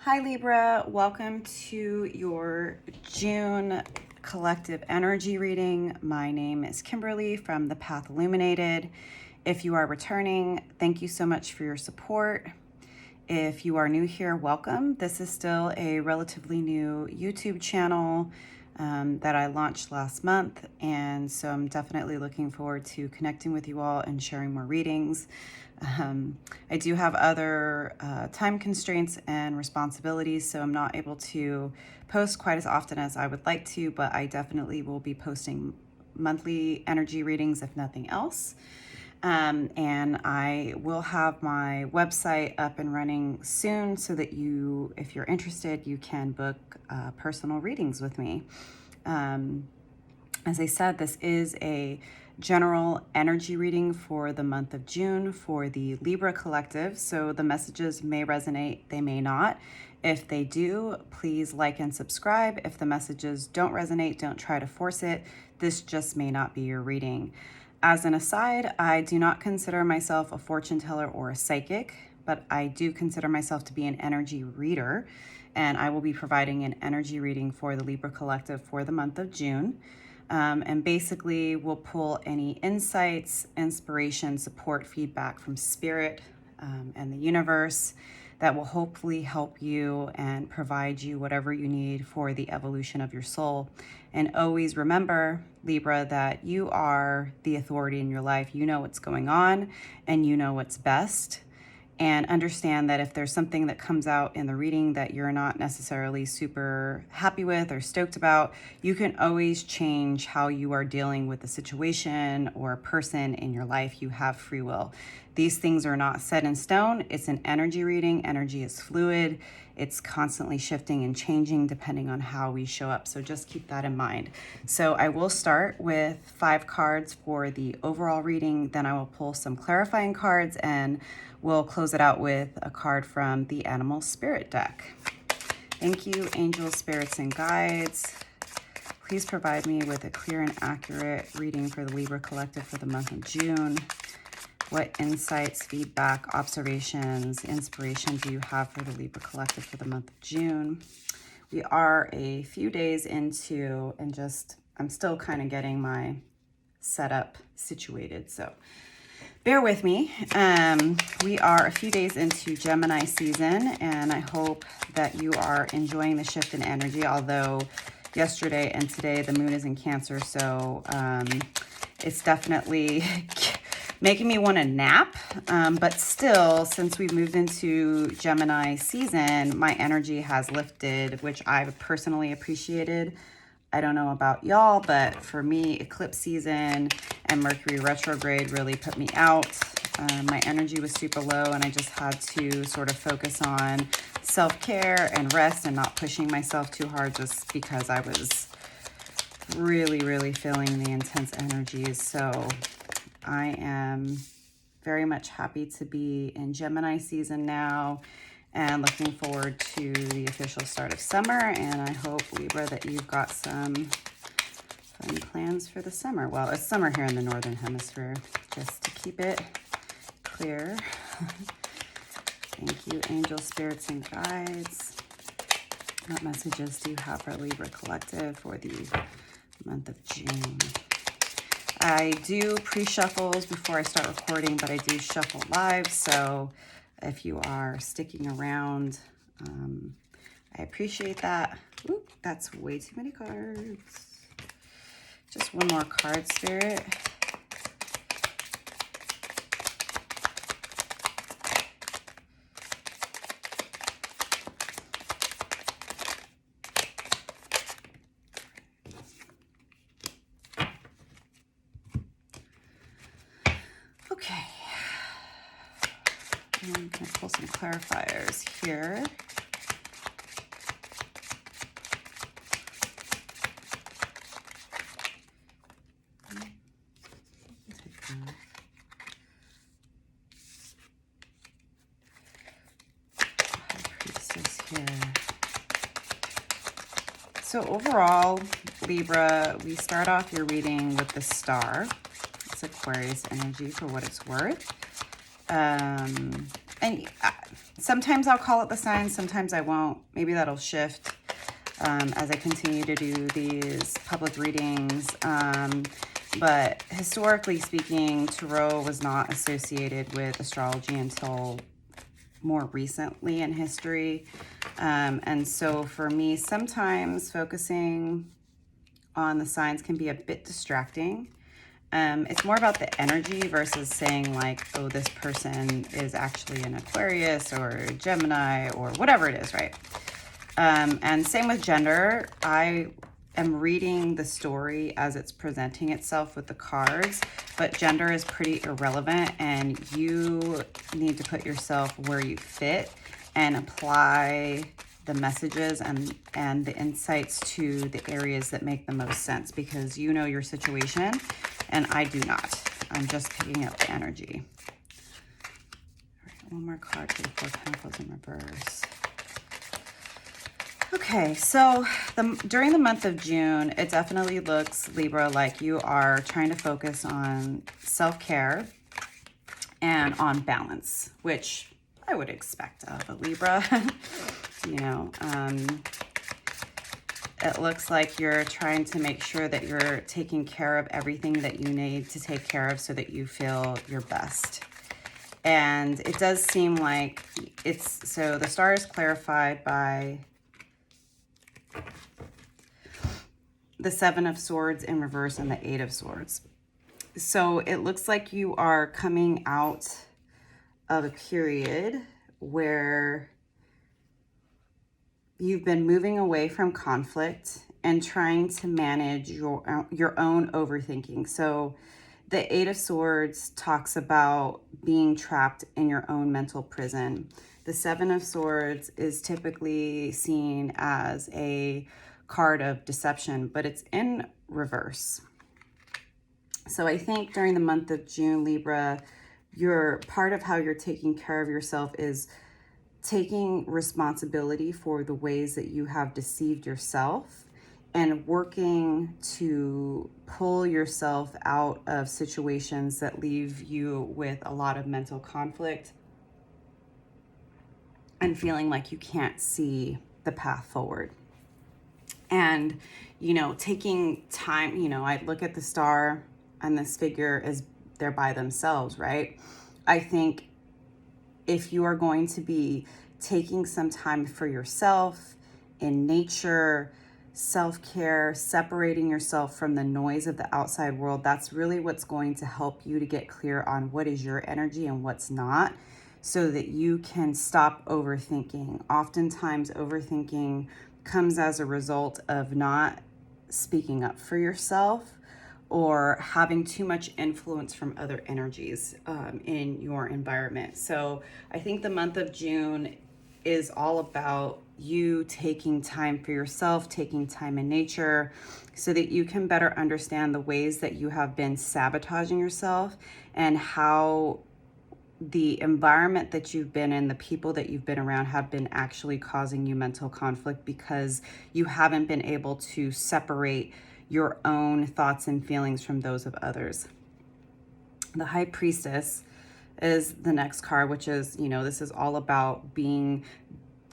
Hi Libra, welcome to your June collective energy reading. My name is Kimberly from The Path Illuminated. If you are returning, thank you so much for your support. If you are new here, welcome. This is still a relatively new YouTube channel that I launched last month, and so I'm definitely looking forward to connecting with you all and sharing more readings. I do have other time constraints and responsibilities, so I'm not able to post quite as often as I would like to, but I definitely will be posting monthly energy readings, if nothing else. And I will have my website up and running soon so that you, if you're interested, you can book personal readings with me. As I said, this is a general energy reading for the month of June for the Libra collective. So the messages may resonate, they may not. If they do, please like and subscribe. If the messages don't resonate, don't try to force it. This just may not be your reading. As an aside, I do not consider myself a fortune teller or a psychic, but I do consider myself to be an energy reader, and I will be providing an energy reading for the Libra collective for the month of June. And basically, we'll pull any insights, inspiration, support, feedback from spirit and the universe that will hopefully help you and provide you whatever you need for the evolution of your soul. And always remember, Libra, that you are the authority in your life. You know what's going on and you know what's best. And understand that if there's something that comes out in the reading that you're not necessarily super happy with or stoked about, you can always change how you are dealing with the situation or person in your life. You have free will. These things are not set in stone. It's an energy reading. Energy is fluid. It's constantly shifting and changing depending on how we show up. So just keep that in mind. So I will start with 5 cards for the overall reading. Then I will pull some clarifying cards, and we'll close it out with a card from the Animal Spirit deck. Thank you, angels, spirits, and guides. Please provide me with a clear and accurate reading for the Libra collective for the month of June. What insights, feedback, observations, inspiration do you have for the Libra collective for the month of June? We are a few days into, and I'm still kind of getting my setup situated, so bear with me. We are a few days into Gemini season, and I hope that you are enjoying the shift in energy, although yesterday and today the moon is in Cancer, so it's definitely making me want to nap, but still, since we've moved into Gemini season, my energy has lifted, which I've personally appreciated. I don't know about y'all, but for me, eclipse season and Mercury retrograde really put me out. My energy was super low, and I just had to sort of focus on self-care and rest and not pushing myself too hard, just because I was really, really feeling the intense energies. So I am very much happy to be in Gemini season now and looking forward to the official start of summer. And I hope, Libra, that you've got some fun plans for the summer. Well, it's summer here in the Northern Hemisphere, just to keep it clear. Thank you, angels, spirits, and guides. What messages do you have for Libra collective for the month of June? I do pre-shuffles before I start recording, but I do shuffle live, so if you are sticking around, I appreciate that. Oop, that's way too many cards. Just one more card, Spirit. Okay. I'm going to pull some clarifiers here. So overall, Libra, we start off your reading with the Star. It's Aquarius energy for what it's worth. And Sometimes I'll call it the signs, sometimes I won't. Maybe that'll shift as I continue to do these public readings. But historically speaking, tarot was not associated with astrology until more recently in history. And so for me, sometimes focusing on the signs can be a bit distracting. It's more about the energy versus saying like, oh, this person is actually an Aquarius or a Gemini or whatever it is, right? And same with gender. I am reading the story as it's presenting itself with the cards, but gender is pretty irrelevant, and you need to put yourself where you fit and apply the messages and the insights to the areas that make the most sense, because you know your situation and I do not. I'm just picking up the energy. All right, one more card for the Four of Pentacles in reverse. Okay, so during the month of June, it definitely looks, Libra, like you are trying to focus on self-care and on balance, which I would expect of a Libra. You know, it looks like you're trying to make sure that you're taking care of everything that you need to take care of so that you feel your best. And it does seem like it's, so the star is clarified by the Seven of Swords in reverse and the Eight of Swords. So it looks like you are coming out of a period where you've been moving away from conflict and trying to manage your own overthinking. So the Eight of Swords talks about being trapped in your own mental prison. The Seven of Swords is typically seen as a card of deception, but it's in reverse. So I think during the month of June, Libra, your part of how you're taking care of yourself is taking responsibility for the ways that you have deceived yourself and working to pull yourself out of situations that leave you with a lot of mental conflict and feeling like you can't see the path forward. And, you know, taking time, you know, I look at the star and this figure is, they're by themselves, right? I think if you are going to be taking some time for yourself in nature, self-care, separating yourself from the noise of the outside world, that's really what's going to help you to get clear on what is your energy and what's not, so that you can stop overthinking. Oftentimes, overthinking comes as a result of not speaking up for yourself or having too much influence from other energies in your environment. So I think the month of June is all about you taking time for yourself, taking time in nature, so that you can better understand the ways that you have been sabotaging yourself and how the environment that you've been in, the people that you've been around have been actually causing you mental conflict because you haven't been able to separate your own thoughts and feelings from those of others. The High Priestess is the next card, which is, you know, this is all about being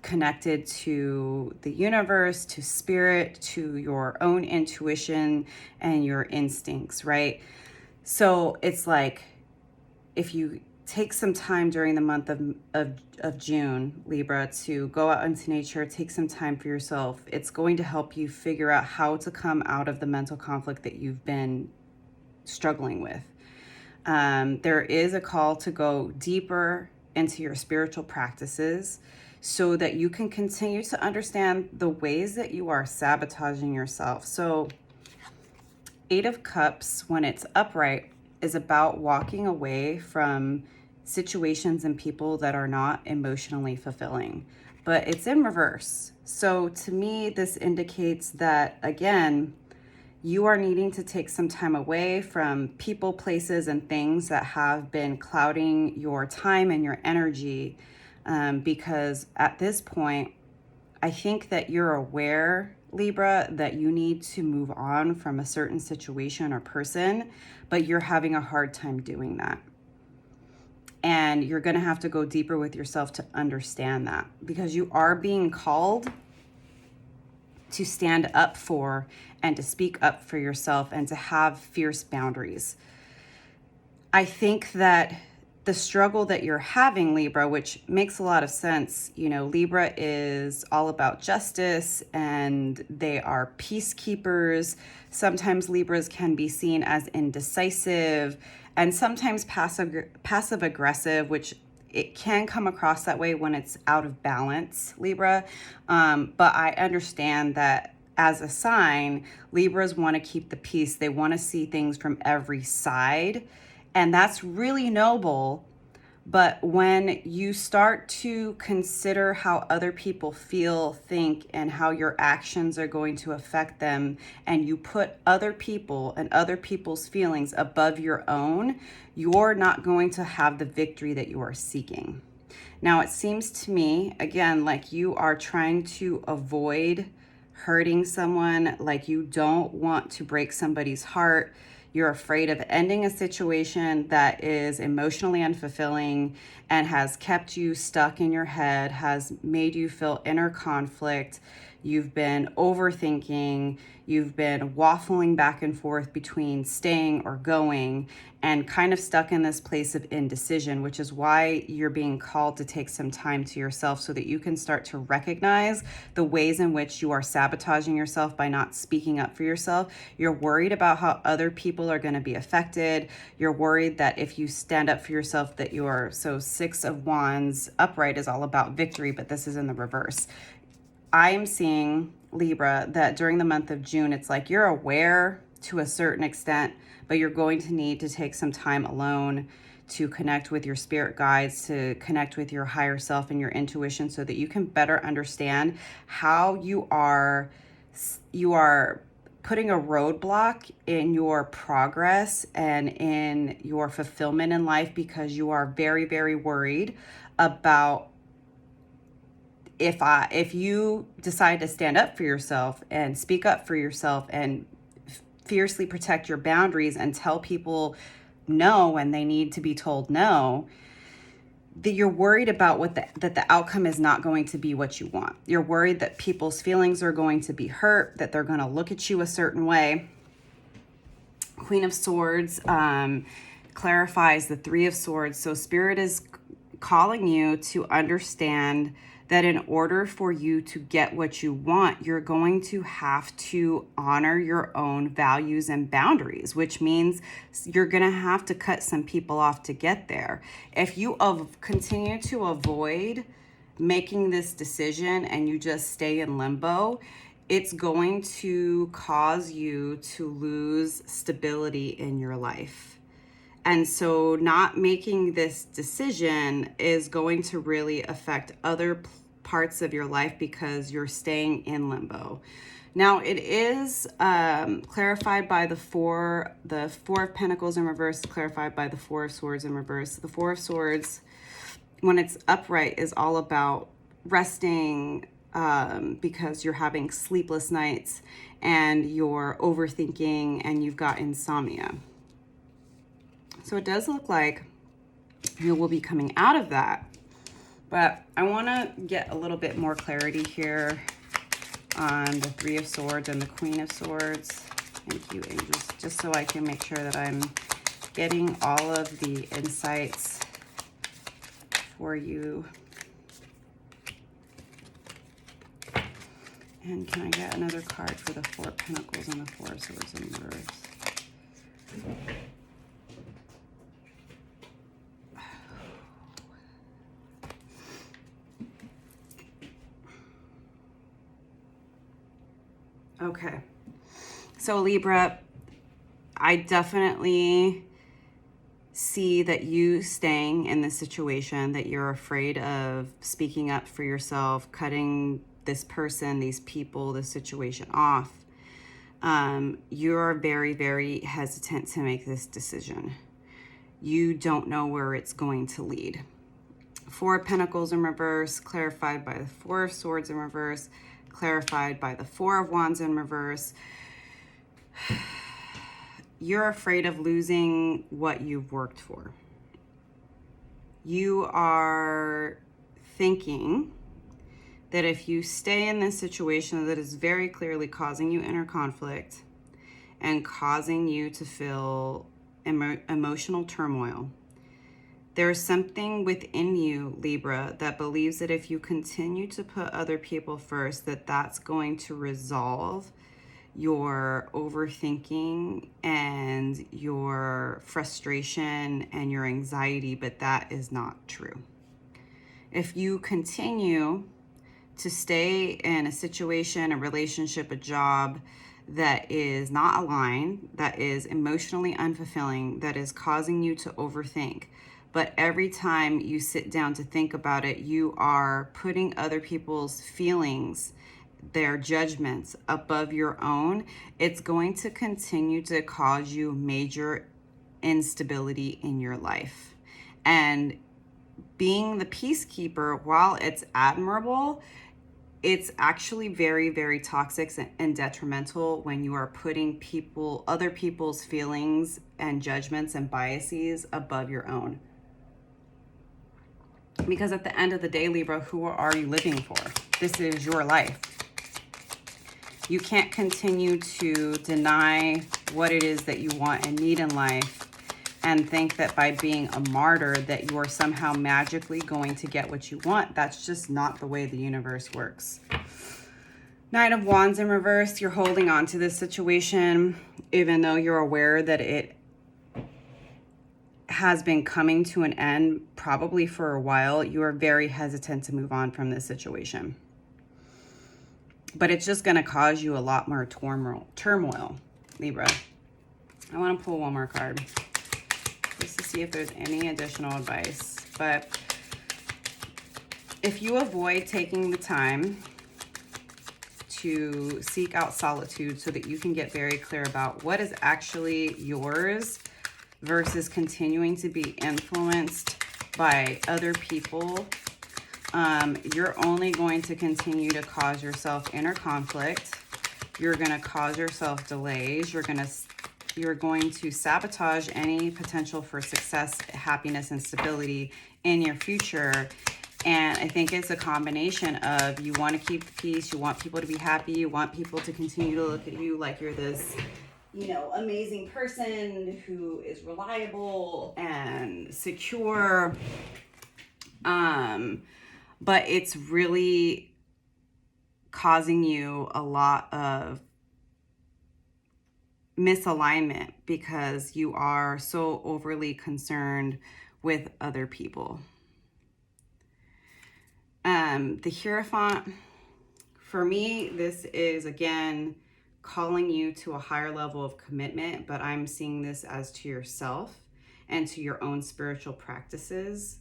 connected to the universe, to spirit, to your own intuition and your instincts, right? So it's like, if you take some time during the month of June, Libra, to go out into nature, take some time for yourself. It's going to help you figure out how to come out of the mental conflict that you've been struggling with. There is a call to go deeper into your spiritual practices so that you can continue to understand the ways that you are sabotaging yourself. So Eight of Cups, when it's upright, is about walking away from situations and people that are not emotionally fulfilling, but it's in reverse. So to me, this indicates that, again, you are needing to take some time away from people, places, and things that have been clouding your time and your energy, because at this point, I think that you're aware, Libra, that you need to move on from a certain situation or person, but you're having a hard time doing that. And you're going to have to go deeper with yourself to understand that, because you are being called to stand up for and to speak up for yourself and to have fierce boundaries. I think that the struggle that you're having, Libra, which makes a lot of sense, you know, Libra is all about justice and they are peacekeepers. Sometimes Libras can be seen as indecisive and sometimes passive aggressive, which it can come across that way when it's out of balance, Libra. But I understand that as a sign, Libras want to keep the peace. They want to see things from every side. And that's really noble. But when you start to consider how other people feel, think, and how your actions are going to affect them, and you put other people and other people's feelings above your own, you're not going to have the victory that you are seeking. Now, it seems to me, again, like you are trying to avoid hurting someone, like you don't want to break somebody's heart. You're afraid of ending a situation that is emotionally unfulfilling and has kept you stuck in your head, has made you feel inner conflict. You've been overthinking, you've been waffling back and forth between staying or going, and kind of stuck in this place of indecision, which is why you're being called to take some time to yourself so that you can start to recognize the ways in which you are sabotaging yourself by not speaking up for yourself. You're worried about how other people are going to be affected. You're worried that if you stand up for yourself that you're, so 6 of Wands upright is all about victory, but this is in the reverse. I am seeing, Libra, that during the month of June, it's like you're aware to a certain extent, but you're going to need to take some time alone to connect with your spirit guides, to connect with your higher self and your intuition so that you can better understand how you are putting a roadblock in your progress and in your fulfillment in life, because you are very, very worried about if you decide to stand up for yourself and speak up for yourself and fiercely protect your boundaries and tell people no when they need to be told no, that you're worried about that the outcome is not going to be what you want. You're worried that people's feelings are going to be hurt, that they're going to look at you a certain way. Queen of Swords clarifies the 3 of Swords. So Spirit is calling you to understand that in order for you to get what you want, you're going to have to honor your own values and boundaries, which means you're going to have to cut some people off to get there. If you continue to avoid making this decision and you just stay in limbo, it's going to cause you to lose stability in your life. And so not making this decision is going to really affect other parts of your life because you're staying in limbo. Now it is clarified by the four of Pentacles in reverse, clarified by the 4 of Swords in reverse. The 4 of Swords, when it's upright, is all about resting because you're having sleepless nights and you're overthinking and you've got insomnia. So it does look like you will be coming out of that. But I want to get a little bit more clarity here on the 3 of Swords and the Queen of Swords. Thank you, angels, just so I can make sure that I'm getting all of the insights for you. And can I get another card for the 4 of Pentacles and the 4 of Swords in reverse? Okay, so Libra, I definitely see that you staying in this situation, that you're afraid of speaking up for yourself, cutting this person, these people, this situation off. You're very, very hesitant to make this decision. You don't know where it's going to lead. 4 of Pentacles in reverse, clarified by the 4 of Swords in reverse, clarified by the 4 of Wands in reverse. You're afraid of losing what you've worked for. You are thinking that if you stay in this situation that is very clearly causing you inner conflict and causing you to feel emotional turmoil, there's something within you, Libra, that believes that if you continue to put other people first, that that's going to resolve your overthinking and your frustration and your anxiety, but that is not true. If you continue to stay in a situation, a relationship, a job that is not aligned, that is emotionally unfulfilling, that is causing you to overthink, but every time you sit down to think about it, you are putting other people's feelings, their judgments above your own, it's going to continue to cause you major instability in your life. And being the peacekeeper, while it's admirable, it's actually very, very toxic and detrimental when you are putting other people's feelings and judgments and biases above your own. Because at the end of the day, Libra, who are you living for? This is your life. You can't continue to deny what it is that you want and need in life and think that by being a martyr that you are somehow magically going to get what you want. That's just not the way the universe works. Knight of Wands in reverse, you're holding on to this situation even though you're aware that it has been coming to an end probably for a while. You are very hesitant to move on from this situation. But it's just going to cause you a lot more turmoil, Libra. I want to pull one more card just to see if there's any additional advice. But if you avoid taking the time to seek out solitude so that you can get very clear about what is actually yours versus continuing to be influenced by other people, you're only going to continue to cause yourself inner conflict. You're going to cause yourself delays. You're going to sabotage any potential for success, happiness, and stability in your future. And I think it's a combination of you want to keep the peace, you want people to be happy, you want people to continue to look at you like you're this, amazing person who is reliable and secure. But it's really causing you a lot of misalignment because you are so overly concerned with other people. The Hierophant, for me, this is again calling you to a higher level of commitment, but I'm seeing this as to yourself and to your own spiritual practices.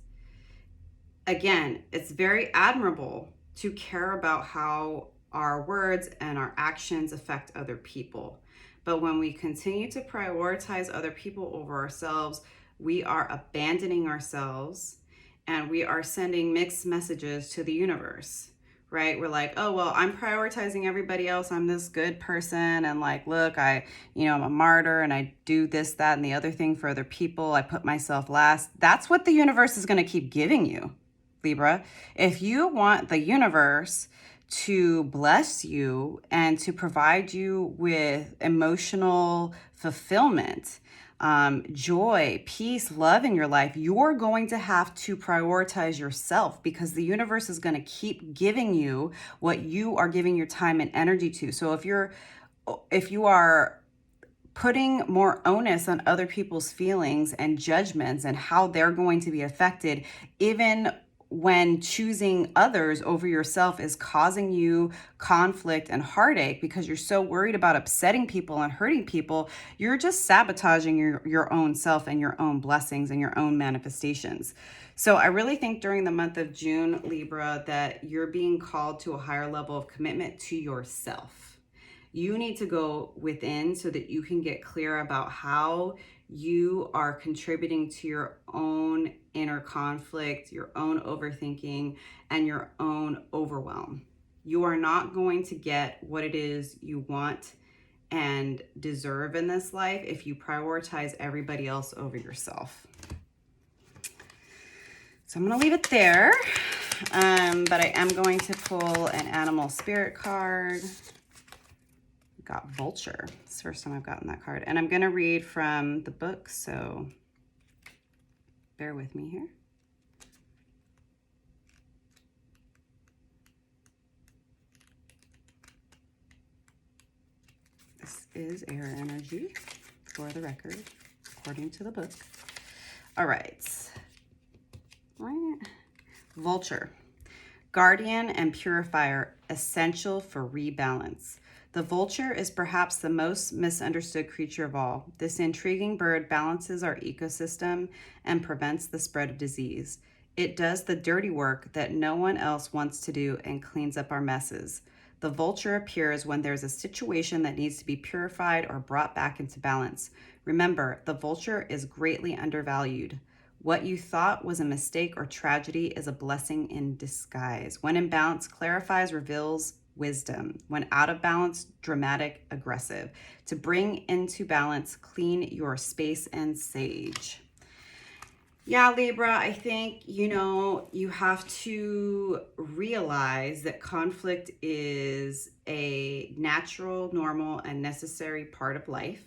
Again, it's very admirable to care about how our words and our actions affect other people. But when we continue to prioritize other people over ourselves, we are abandoning ourselves and we are sending mixed messages to the universe, right? We're like, oh, well, I'm prioritizing everybody else. I'm this good person. And like, look, I'm a martyr and I do this, that, and the other thing for other people. I put myself last. That's what the universe is going to keep giving you, Libra. If you want the universe to bless you and to provide you with emotional fulfillment, joy, peace, love in your life, you're going to have to prioritize yourself because the universe is going to keep giving you what you are giving your time and energy to. So if you are putting more onus on other people's feelings and judgments and how they're going to be affected, even when choosing others over yourself is causing you conflict and heartache because you're so worried about upsetting people and hurting people, you're just sabotaging your own self and your own blessings and your own manifestations. So I really think during the month of June, Libra, that you're being called to a higher level of commitment to yourself. You need to go within so that you can get clear about how you are contributing to your own inner conflict, your own overthinking, and your own overwhelm. You are not going to get what it is you want and deserve in this life if you prioritize everybody else over yourself. So I'm going to leave it there. But I am going to pull an animal spirit card. Got vulture. It's the first time I've gotten that card. And I'm going to read from the book, so bear with me here. This is air energy, for the record, according to the book. All right. Vulture. Guardian and purifier, essential for rebalance. The vulture is perhaps the most misunderstood creature of all. This intriguing bird balances our ecosystem and prevents the spread of disease. It does the dirty work that no one else wants to do and cleans up our messes. The vulture appears when there's a situation that needs to be purified or brought back into balance. Remember, the vulture is greatly undervalued. What you thought was a mistake or tragedy is a blessing in disguise. When in balance, clarifies, reveals wisdom. When out of balance, dramatic, aggressive. To bring into balance, clean your space and sage. Yeah, Libra, I think, you have to realize that conflict is a natural, normal, and necessary part of life.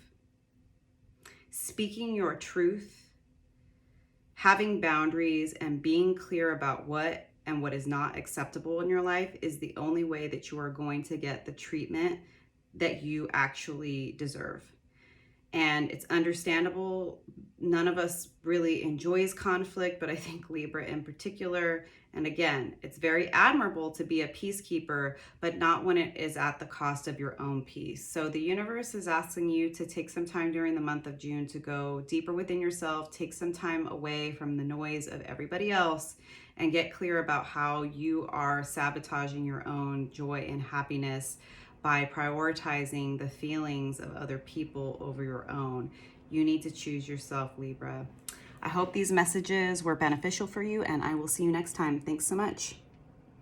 Speaking your truth, having boundaries, and being clear about what and what is not acceptable in your life is the only way that you are going to get the treatment that you actually deserve. And it's understandable. None of us really enjoys conflict, but I think Libra in particular. And again, it's very admirable to be a peacekeeper, but not when it is at the cost of your own peace. So the universe is asking you to take some time during the month of June to go deeper within yourself, take some time away from the noise of everybody else, and get clear about how you are sabotaging your own joy and happiness by prioritizing the feelings of other people over your own. You need to choose yourself, Libra. I hope these messages were beneficial for you, and I will see you next time. Thanks so much.